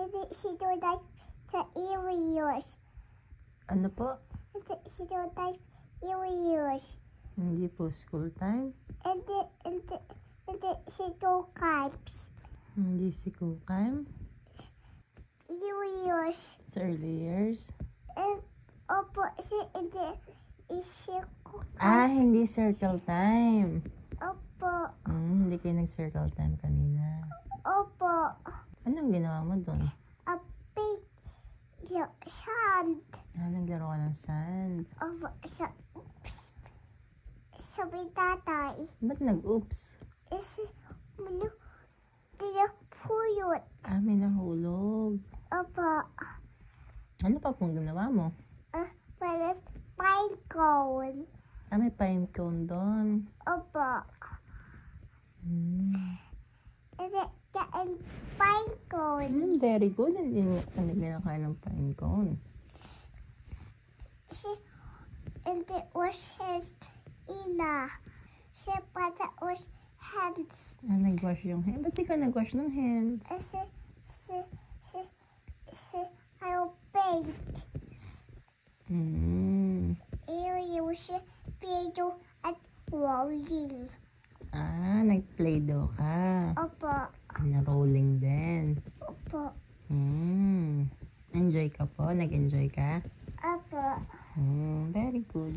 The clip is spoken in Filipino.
Hindi siya type sa ears. Ano po? Hindi siya type ears. Hindi po school time? Hindi siya types. Hindi si Kukam? Ears. Sa early years? Opo, hindi siya Hindi circle time. Opo. Hindi kayo nag-circle time kanina. Opo. Anong ginawa mo doon? A big sand. Naglaro ka ng sand. Opo, sa may tatay. Ba't nag-oops? Tinapuyot. May nahulog. Opo. Ano pa pong ginawa mo? Walang pine cone. May pine cone doon. Opo. Hindi kain pine cone. Very good. Hindi kinakain ng pine cone. Hindi wash his ina. She pata wash hands. Nag-wash yung hands. Ba't di ka nag-wash ng hands? I'll paint. Use video at rolling. Nag-play-doh ka. Opo. Na-rolling din. Opo. Enjoy ka po? Nag-enjoy ka? Opo. Very good.